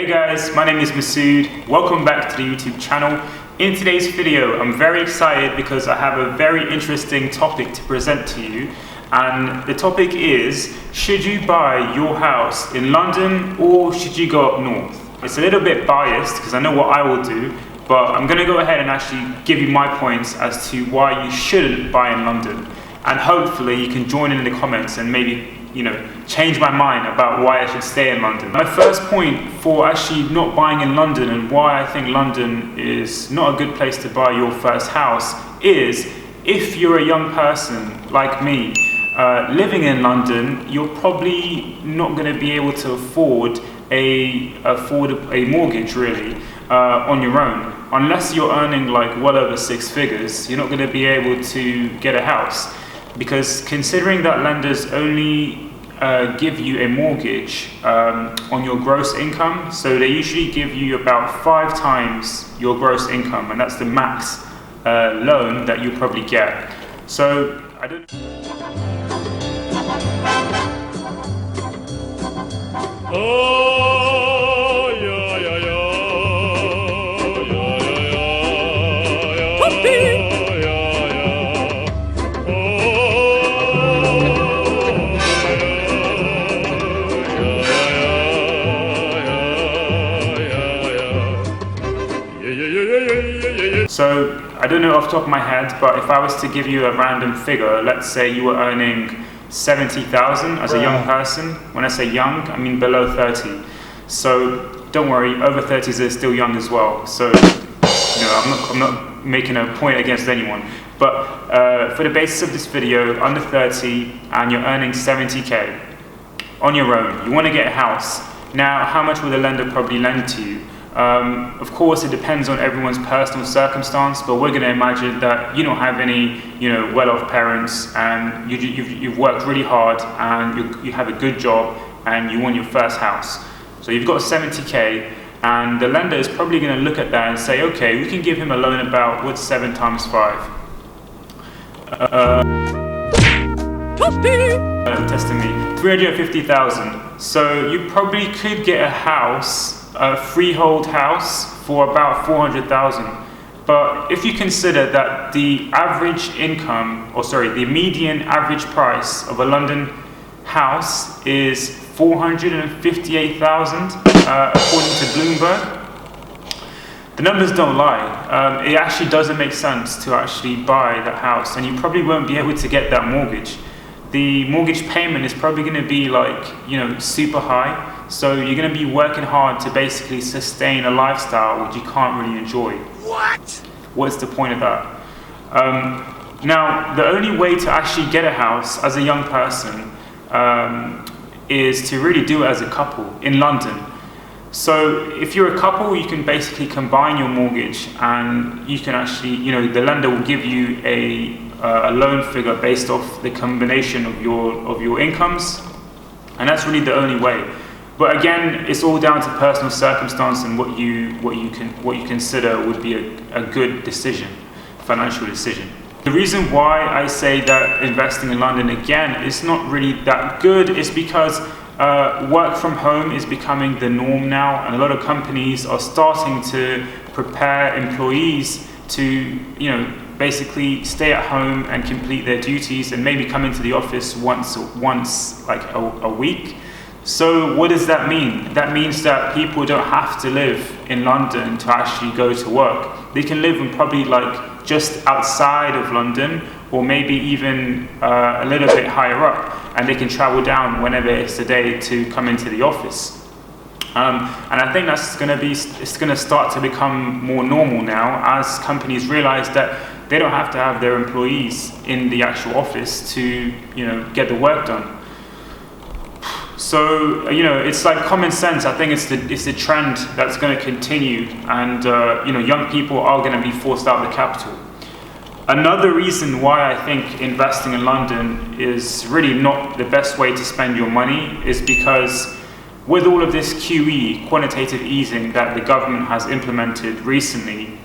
Hey guys, my name is Masud. Welcome back to the YouTube channel. In today's video, I'm very excited because I have a very interesting topic to present to you. And the topic is, should you buy your house in London or should you go up north? It's a little bit biased because I know what I will do, but I'm going to go ahead and actually give you my points as to why you shouldn't buy in London. And hopefully you can join in the comments and maybe change my mind about why I should stay in London. My first point for actually not buying in London and why I think London is not a good place to buy your first house is, if you're a young person like me, living in London, you're probably not going to be able to afford a mortgage really on your own. Unless you're earning like well over six figures, you're not going to be able to get a house. Because considering that lenders only give you a mortgage on your gross income, so they usually give you about 5 times your gross income, and that's the max loan that you probably get. So I don't. So I don't know off the top of my head, but if I was to give you a random figure, let's say you were earning 70,000 as a young person. When I say young, I mean below 30. So don't worry, over 30s are still young as well. So I'm not making a point against anyone. But for the basis of this video, under 30 and you're earning 70k on your own, you want to get a house. Now, how much will the lender probably lend to you? Of course, it depends on everyone's personal circumstance, but we're going to imagine that you don't have any, well-off parents, and you've worked really hard, and you have a good job, and you want your first house. So you've got 70k, and the lender is probably going to look at that and say, okay, we can give him a loan about, what's 7 times 5? Testing me. 350,000. So you probably could get a house, a freehold house, for about 400,000. But if you consider that the average income, the median average price of a London house is 458,000, according to Bloomberg, the numbers don't lie. It actually doesn't make sense to actually buy that house, and you probably won't be able to get that mortgage. The mortgage payment is probably going to be super high. So you're going to be working hard to basically sustain a lifestyle which you can't really enjoy. What? What's the point of that? Now, the only way to actually get a house as a young person is to really do it as a couple in London. So if you're a couple, you can basically combine your mortgage, and you can actually, the lender will give you a loan figure based off the combination of your incomes, and that's really the only way. But again, it's all down to personal circumstance and what you consider would be a good decision, financial decision. The reason why I say that investing in London again is not really that good is because work from home is becoming the norm now, and a lot of companies are starting to prepare employees to basically stay at home and complete their duties and maybe come into the office once a week. So what does that mean? That means that people don't have to live in London to actually go to work. They can live in probably just outside of London, or maybe even a little bit higher up, and they can travel down whenever it's the day to come into the office. And I think it's going to start to become more normal now, as companies realize that they don't have to have their employees in the actual office to get the work done. So it's like common sense. I think it's the trend that's going to continue, and young people are going to be forced out of the capital. Another reason why I think investing in London is really not the best way to spend your money is because with all of this QE, quantitative easing, that the government has implemented recently,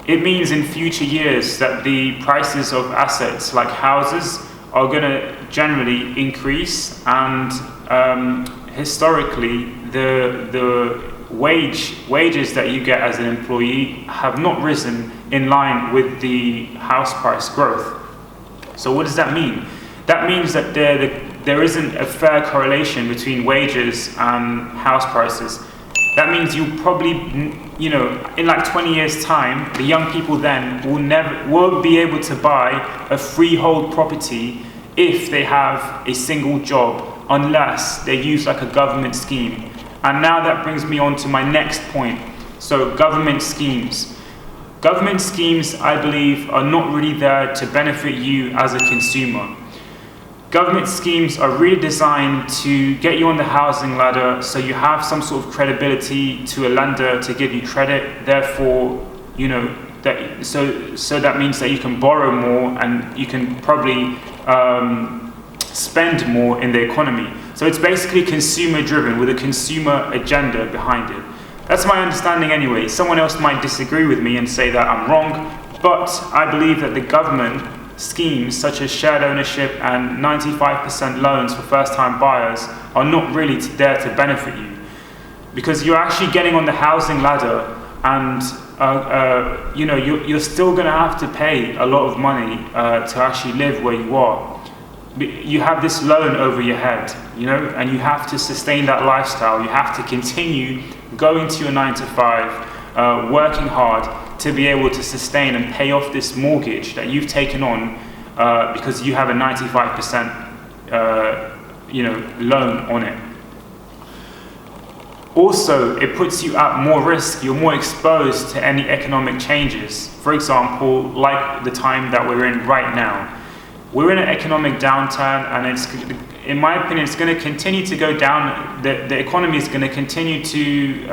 it means in future years that the prices of assets like houses are going to generally increase, and historically the wages that you get as an employee have not risen in line with the house price growth. So what does that mean? That means that there isn't a fair correlation between wages and house prices. That means you probably, in like 20 years' time, the young people then won't be able to buy a freehold property if they have a single job, unless they use like a government scheme. And now that brings me on to my next point. So government schemes. Government schemes, I believe, are not really there to benefit you as a consumer. Government schemes are really designed to get you on the housing ladder, so you have some sort of credibility to a lender to give you credit. Therefore, so that means that you can borrow more and you can probably spend more in the economy. So it's basically consumer driven with a consumer agenda behind it. That's my understanding anyway. Someone else might disagree with me and say that I'm wrong, but I believe that the government schemes such as shared ownership and 95% loans for first-time buyers are not really there to benefit you, because you're actually getting on the housing ladder, and you're still going to have to pay a lot of money to actually live where you are. You have this loan over your head, and you have to sustain that lifestyle. You have to continue going to your 9 to 5, working hard to be able to sustain and pay off this mortgage that you've taken on because you have a 95% loan on it. Also, it puts you at more risk. You're more exposed to any economic changes. For example, like the time that we're in right now. We're in an economic downturn, and in my opinion, it's going to continue to go down. The economy is going to continue to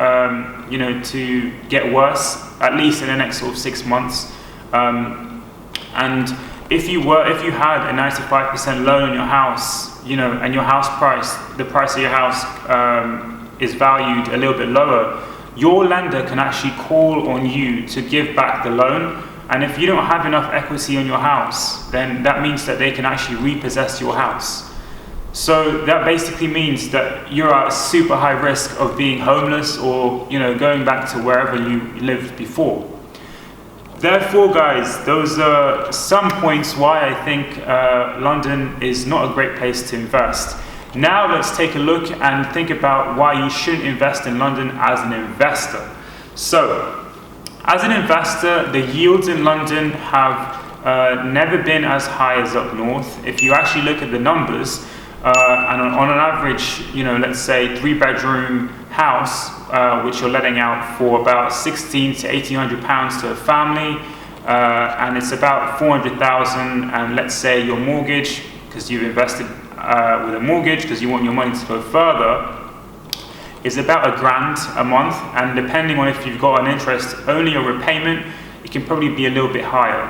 get worse, at least in the next sort of 6 months. And if you had a 95% loan on your house, and your house price, the price of your house is valued a little bit lower, your lender can actually call on you to give back the loan. And if you don't have enough equity on your house, then that means that they can actually repossess your house. So that basically means that you're at super high risk of being homeless or going back to wherever you lived before. Therefore, guys, those are some points why I think London is not a great place to invest. Now let's take a look and think about why you shouldn't invest in London as an investor. So, as an investor, the yields in London have never been as high as up north. If you actually look at the numbers, and on an average, let's say 3-bedroom house, which you're letting out for about £1,600 to £1,800 to a family, and it's about 400,000, and let's say your mortgage, because you've invested with a mortgage because you want your money to go further, is about £1,000 a month, and depending on if you've got an interest only or repayment, it can probably be a little bit higher.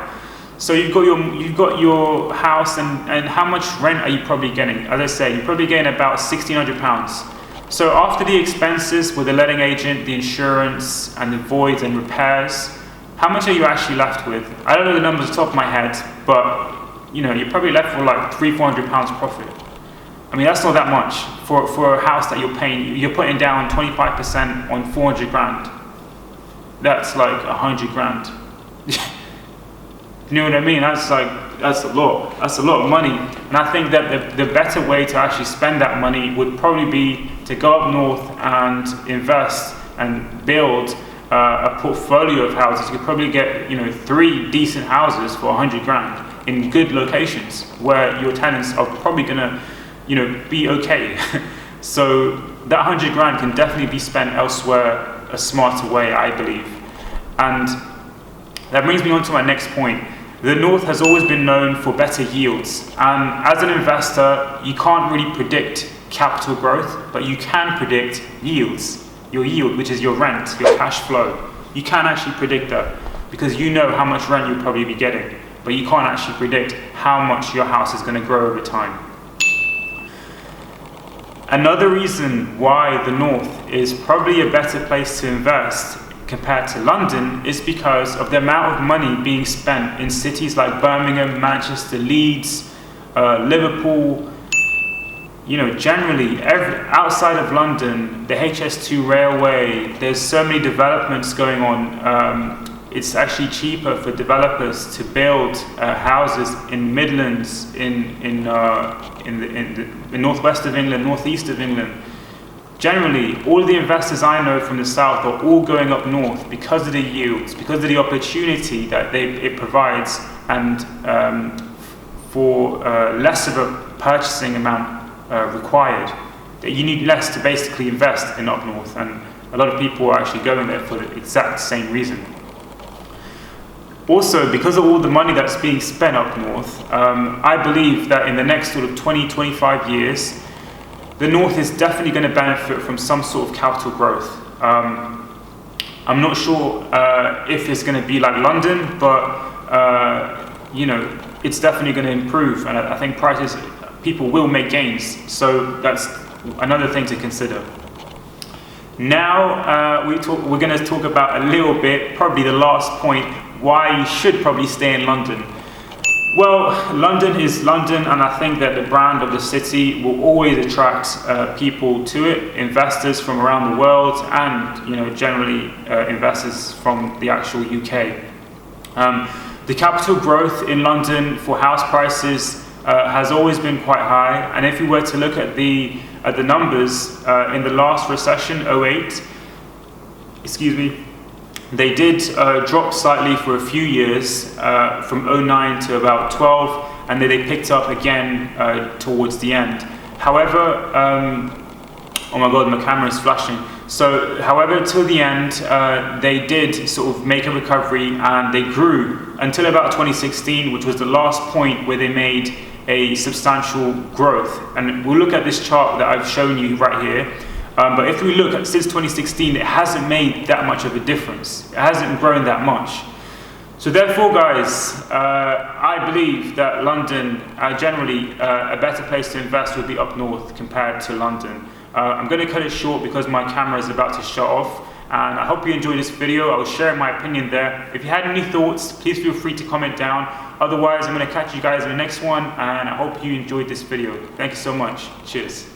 So you've got your house, and how much rent are you probably getting? As I say, you're probably getting about £1,600. So after the expenses with the letting agent, the insurance, and the voids and repairs, how much are you actually left with? I don't know the numbers off the top of my head, but you're probably left with like £300-400 profit. I mean, that's not that much for a house that you're paying. You're putting down 25% on 400 grand. That's like 100 grand. You know what I mean? That's a lot. That's a lot of money. And I think that the better way to actually spend that money would probably be to go up north and invest and build a portfolio of houses. You could probably get 3 decent houses for 100 grand in good locations where your tenants are probably gonna be okay. So that 100 grand can definitely be spent elsewhere a smarter way, I believe. And that brings me on to my next point. The North has always been known for better yields. And as an investor, you can't really predict capital growth, but you can predict yields. Your yield, which is your rent, your cash flow. You can actually predict that because you know how much rent you'll probably be getting, but you can't actually predict how much your house is going to grow over time. Another reason why the North is probably a better place to invest compared to London is because of the amount of money being spent in cities like Birmingham, Manchester, Leeds, Liverpool, generally outside of London, the HS2 railway, there's so many developments going on. It's actually cheaper for developers to build houses in Midlands, in the northwest of England, northeast of England. Generally, all the investors I know from the south are all going up north because of the yields, because of the opportunity that it provides, and for less of a purchasing amount required. You need less to basically invest in up north, and a lot of people are actually going there for the exact same reason. Also, because of all the money that's being spent up north, I believe that in the next sort of 20-25 years, the north is definitely going to benefit from some sort of capital growth. I'm not sure if it's going to be like London, but it's definitely going to improve, and I think people will make gains. So that's another thing to consider. Now we're going to talk about a little bit, probably the last point, why you should probably stay in London. Well, London is London, and I think that the brand of the city will always attract people to it, investors from around the world, and generally investors from the actual UK. The capital growth in London for house prices has always been quite high, and if you were to look at the numbers in the last recession, 08, they did drop slightly for a few years, from 09 to about 12, and then they picked up again towards the end. However, oh my god, my camera is flashing. So, however, till the end, they did sort of make a recovery, and they grew until about 2016, which was the last point where they made a substantial growth. And we'll look at this chart that I've shown you right here. But if we look at since 2016, it hasn't made that much of a difference. It hasn't grown that much. So therefore, guys, I believe that London, generally, a better place to invest would be up north compared to London. I'm going to cut it short because my camera is about to shut off. And I hope you enjoyed this video. I will share my opinion there. If you had any thoughts, please feel free to comment down. Otherwise, I'm going to catch you guys in the next one. And I hope you enjoyed this video. Thank you so much. Cheers.